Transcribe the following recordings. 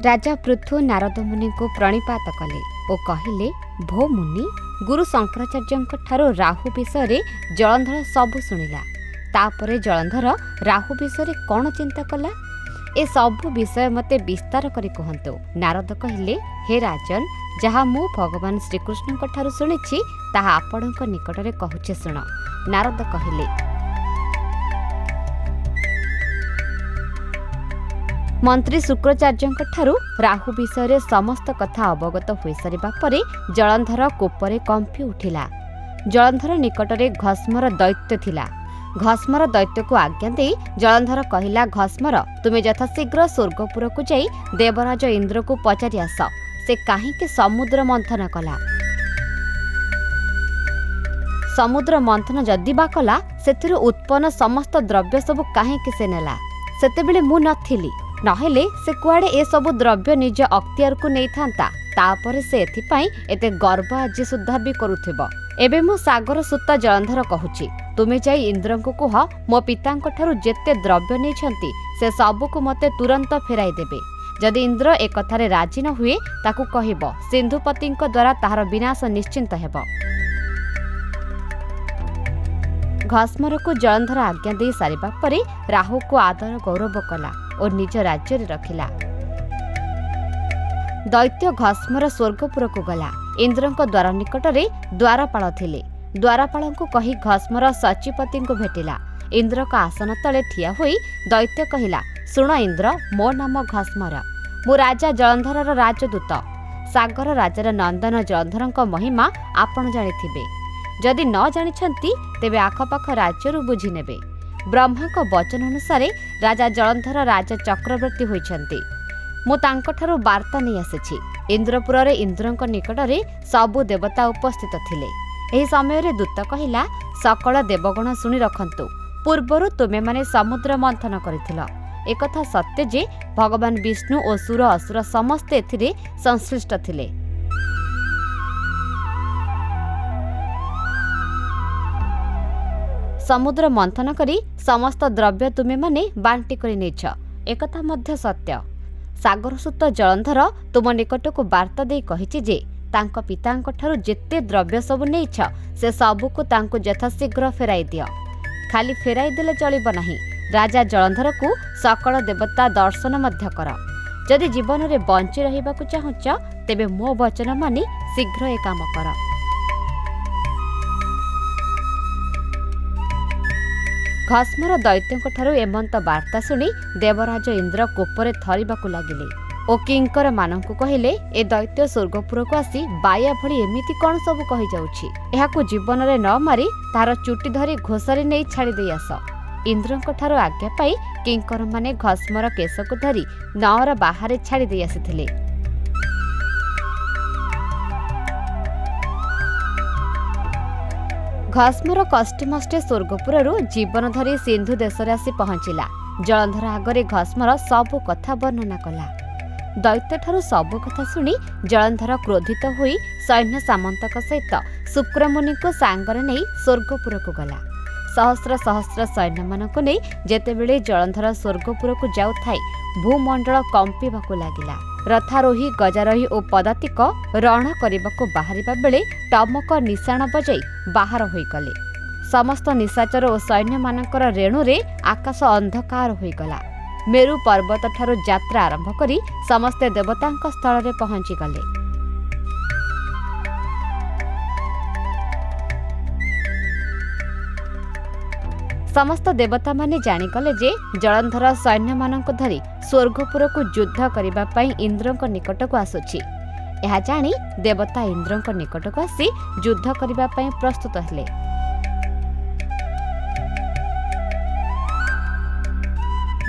राजा पृथु नारद मुनि को प्रणिपात कले और कहले, भो मुनि, गुरु शंकराचार्य राहु विषय जलंधर सबु शुणिला। तापरे जलंधर राहु विषय कौन चिंता कला, ए सबु विषय मते विस्तार करी कहंतु। नारद कहले, हे राजन, जहाँ मु भगवान श्रीकृष्ण शुणिछि ताहा आपणक निकटरे कहूचे शुण। नारद कहले, मंत्री शुक्राचार्य राहु विषय समस्त कथा अवगत हो सारिबा परे जलंधर कोपरे कंपी उठिला। जलंधर निकटरे घस्मर दैत्य थिला। घस्मर दैत्य को आज्ञा दे जलंधर कहिला, घस्मर, तुमे यथाशीघ्र स्वर्गपुर को जाई देवराज इंद्र को पचारि आस, से काहींके समुद्र मंथन कला। समुद्र मंथन जदि बा कला, सेथिरु उत्पन्न समस्त द्रव्य सब काहींके से नेला। सेतेबेले मु नथिली, नहेले से कुआडे ए सबु द्रव्य निज अख्तियार को नहीं थांता। तापरे से एथिपाई एते गर्व आज सुद्धा भी करुथिबो। एबे मु सागर सुत जलंधर कहूची, तुमे जाई इंद्र को कह, मो पितांक ठारु जेते द्रव्य नहीं छंती से सबु को मते तुरंत फेराई देबे। जदि इंद्र एक कथारे राजी न हुए ताकू कहिबो, सिंधुपतिंक द्वारा ताहार विनाश निश्चिंत हेबो। घस्मर को जलंधर आज्ञा दे सारिबा परे राहु को आदर गौरव कला और निज राज्य रखिला। दैत्य घस्मर स्वर्गपुर को गला। इंद्रଙ୍କ द्वार निकटरे द्वारपाल थिले। द्वारपाल को कही घस्मर सचिपति को भेटिला। इंद्र का आसन तले ठिया होई दैत्य कहिला, सुण इंद्र, मो नाम घस्मर, मु राजा जलंधरर राजदूत। सागर राजार नंदन जलंधरଙ୍କ महिमा आपण जानिथिबे। जदि न जानिछंती तेबे आखपाख राज्यरु बुझी नेबे। ब्रह्मा को वचन अनुसार राजा जलंधर राजा चक्रवर्ती होइछंती। मु तांकठारु वार्ता नहीं आसिछि। इंद्रपुर रे इंद्रଙ୍କ निकटरे सबु देवता उपस्थित थिले। एही समय रे दूत कहिला, सकल देवगण सुनि रखंतु, पूर्वरु तुमे माने समुद्र मंथन करिथिल। एकथा सत्य जे भगवान विष्णु और सुर असुर समस्ते एथिरे संश्लिष्ट थिले। समुद्र मंथन करी समस्त द्रव्य तुमे माने बांटी करी नेछ, एकथा मध्य सत्य। सागरसुत जलंधर तुम निकट को वार्ता दे कहिछि जे तांको पितांक ठारु जेते द्रव्य सब नेछ से सबु को तांको यथाशीघ्र फेराई दियो। खाली फेराई देले चलिब नाही, राजा जलंधर को सकल देवता दर्शन मध्य कर। जदि जीवन रे बंची रहिबाकु चाहुच तेबे मो वचन मानि शीघ्र ए काम कर। घस्मर दैत्यଙ୍କ ଠାରୁ एमंत वार्ता शुणी देवराज इंद्र कोपरे थरिबाकु लागिले ओ किंकर मानंकु कहिले, ए दैत्य स्वर्गपुर को आसी बाया भली एमिति कौन सब कहि जाउछि। एहाकु जीवन रे न मारी तार चुटी धरी घोषारी नहीं छाड़ी दे आस। इंद्रଙ୍କ ଠାରୁ आज्ञा पाई किंकर माने घस्मर केशको धरी नावर बाहर छाड़ी दे आसिथिले। घस्मर कष्टेमष्टे स्वर्गपुरु जीवन धरी सिंधु देश आसी पहुंचला। जलंधर आगरे घस्मर सबु कथा वर्णना कला। दैत्य ठारु सबु कथा शुणी जलंधर क्रोधित होई सैन्य सामंतक सहित शुक्रमुनि को सांगरे नहीं स्वर्गपुर को गला। सहस्र सहस्र सैन्य मानक नहीं जेतेबेले जलंधर स्वर्गपुर को जाउ थाई भूमंडल कंपिबाकु लागिला। रथारोही गजारोही और पदातिक रण करने बाहरिबा बेले टमक निशाण बजाई बाहर होईगले। समस्त निशाचर और सैन्य मानकर रेणु रे आकाश अंधकार होईगला। मेरु पर्वत ठारू यात्रा आरंभ करी समस्ते देवतांक स्थल रे पहुंची गले। समस्त देवता माने जानिगले जे जलंधर सैन्य मानक धरी स्वर्गपुर को युद्ध करिबा पई इंद्रଙ୍କ निकट को आसुछि। एहा जानी देवता इंद्रଙ୍କ निकट को आसी युद्ध करिबा पई प्रस्तुत हेले।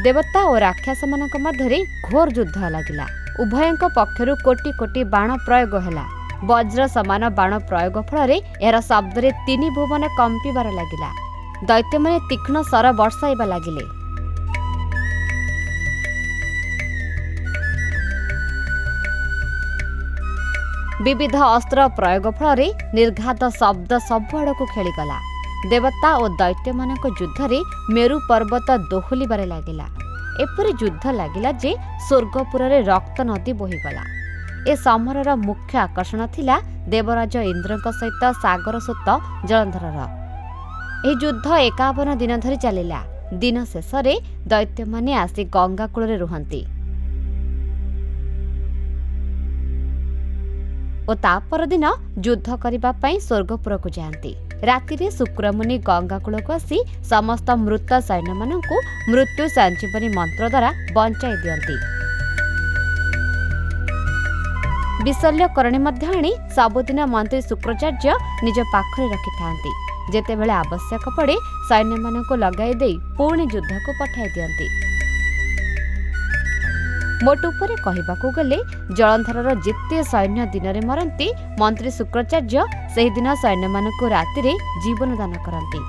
देवता और राक्षस मानक मध्यरे घोर युद्ध लागिला। उभयଙ୍କ पक्षरु कोटि कोटि बाण प्रयोग हेला। वज्र समान बाण प्रयोग फल एहर शब्द रे तीन भुवन कंपिबार लागिला। दैत्य माने तीक्ष्ण सर वर्षाइबा लागिले। विविध अस्त्र प्रयोग फल निर्घात शब्द सबुआड़ को खेलीगला। देवता और दैत्य मानक युद्ध रे मेरु पर्वत दोहलिबारे लागिला। एपरि युद्ध लागिला जे स्वर्गपुर रक्त नदी बोहीगला। ए समरर मुख्य आकर्षण थिला देवराज इंद्रଙ୍କ सहित सागरसूत जलंधरर। ए युद्ध 51 दिन धरी चलिला। दिन शेष दैत्य माने आसी गंगा कूल रुहंती और तापर दिन युद्ध करने स्वर्गपुर को जाती। राति शुक्रमुनि गंगा कूल को आसी समस्त मृत सैन्य मानक मृत्यु संजीवनी मंत्र द्वारा बंचाई दियंती। विशल्यकरणी मध्य आनी सबुदिन मंत्री शुक्राचार्य निज पाखरे रखि थांती। जेतेबेले आवश्यक पड़े सैन्य मानक लगाई दे पुणी युद्ध को पठाई दियंती। मोट उपरे कहबाकू गले जलंधरर जेते सैन्य दिन में मरती मंत्री शुक्राचार्य सेही दिन सैन्य मानक राति जीवन दान करती।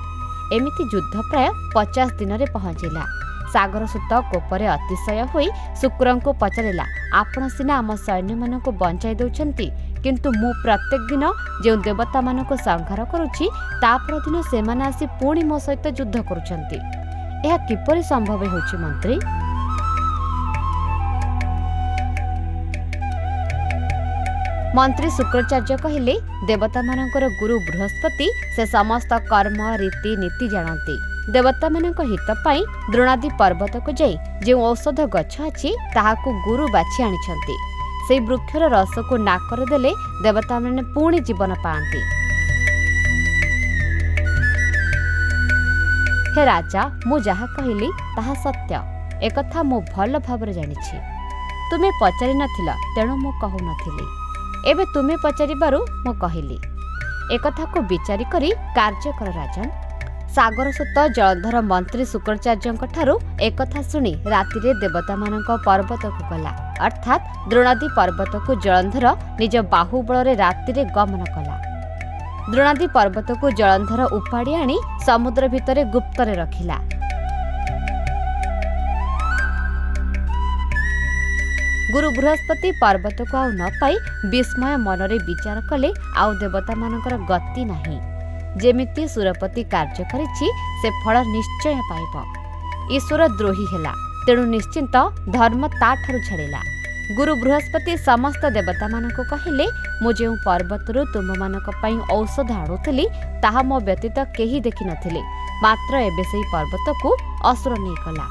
एमिति युद्ध प्राय 50 दिन में पहुंचला। सागरसूत कोपरे अतिशय होई शुक्र को पचारिला, आपण सिना आम सैन्य मानक बंचाई दउछंती, किंतु मु प्रत्येक दिन जो देवता मानक संहार करुछि तापर दिन सेमाने आसी पुणी मो सहित युद्ध करुछंती। एहा किपरि संभव होछि मंत्री? मंत्री शुक्राचार्य कहले देवता मानकर गुरु बृहस्पति से समस्त कर्म रीति नीति जानती। देवता मानक हित पाई द्रोणादि पर्वत को जाई जो औषध गछ अछि ताहाकु गुरु बाछि आनिछंती। से वृक्षर रस को नाकर देले देवता माने पुणी जीवन पाआंती। हे राजा, मु जहा कहली ताहा सत्य। एकथा मु भल भाବରେ जानिछि। तुमे पचारि नथिला तेणु मु कहू नथिली। एबे तुमे पचारिबारु मु कहिली। एकथा को विचारी करी कार्य कर राजन। सागरसूत जलंधर मंत्री शुक्राचार्य ठारू एकथा शुणी रातिरे देवता मानक पर्वत को गला, अर्थात द्रोणादि पर्वत को जलंधर निज बाहुबल रातिरे गमन कला। द्रोणादि पर्वत को जलंधर उपाड़ी आनी समुद्र भितरे गुप्तरे रखिला। गुरु बृहस्पति पर्वत को आउ न पाई विस्मय मनरे विचार कले आउ देवता मानकर गति नाही। जेमिति सुरपति कार्य करिछि से फल निश्चय पाइब। ईश्वर द्रोही हेला तेणु निश्चिंत धर्म ताठारु छाड़िला। गुरु बृहस्पति समस्त देवता मानक कहिले मु जेउ पर्वतरु तुम मानक पई औषध आणुथली ताहा मो व्यतीत केही देखि नथिले, मात्र एबे सेही पर्वत को असुर नै कला।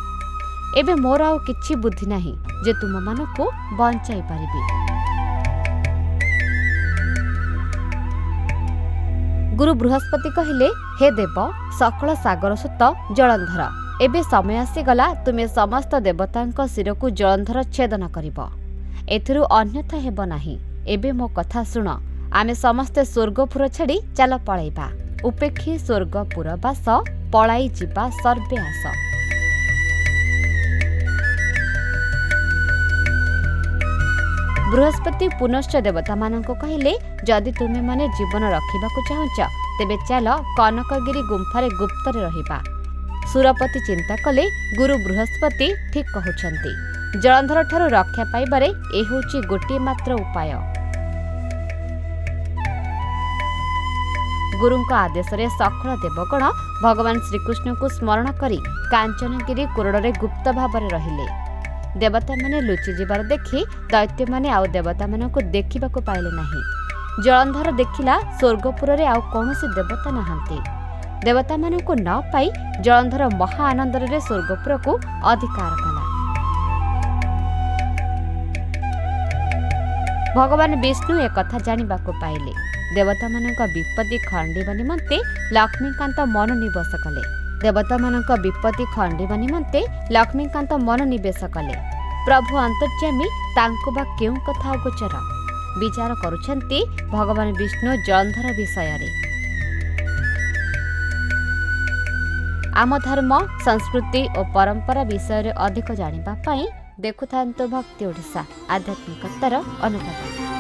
एबे मोर आउ किछि बुद्धि नाही जे तुम मानक बंचाई पारिबी। गुरु बृहस्पति कहिले हे देव सकल सागरसूत जलंधर, एबे समय आसीगला तुमे समस्त देवतांक शिर को जलंधर छेदन करिब। एथिरु अन्यथा हेब नाही। एबे मो कथा सुण। आमे समस्ते स्वर्गपुर छाड़ी चाल पळाइबा। उपेक्षी स्वर्गपुर बास पळाई जिबा सर्वे आस। बृहस्पति पुनश्च देवता मानक कहिले जदि तुमे माने जीवन रखिबाकू चाहछ तेबे चाल कनकगिरी गुंफारे गुप्तरे रहिबा। सुरपति चिंता कले गुरु बृहस्पति ठीक कहउछंती। जलंधर ठारू रक्षा पाइबारे ए होची गोटे मात्र उपाय। गुरुଙ୍କ आदेशरे सकल देवगण भगवान श्रीकृष्ण को स्मरण करी कांचनगिरी कोरडरे गुप्त भावरे रहिले। देवता माने लुचि जिबार देखि दैत्य माने आउ देवता मानक देखिबाकू पाइले नाही। जलंधर देखिला स्वर्गपुर रे आउ कौनसी देवता नाहांती। देवता मानक न पाई जलंधर महा आनंदरे स्वर्गपुर को अधिकार कला। भगवान विष्णु एक कथा जानिबाकू पाइले। देवता मानक विपत्ति खंडिबा निमंते लक्ष्मीकांत मन निवेश कले। देवता मानक विपत्ति खंडिबा निमंते लक्ष्मीकांत मन निवेश कले। प्रभु अंतर्यामी तांको बा केउ कथा गोचर विचार करुछंती भगवान विष्णु जलंधर विषय रे। आम धर्म संस्कृति और परंपरा विषय रे अधिक जानिबा पई देखुथांतो भक्ति ओडिशा आध्यात्मिकतार अनुभव।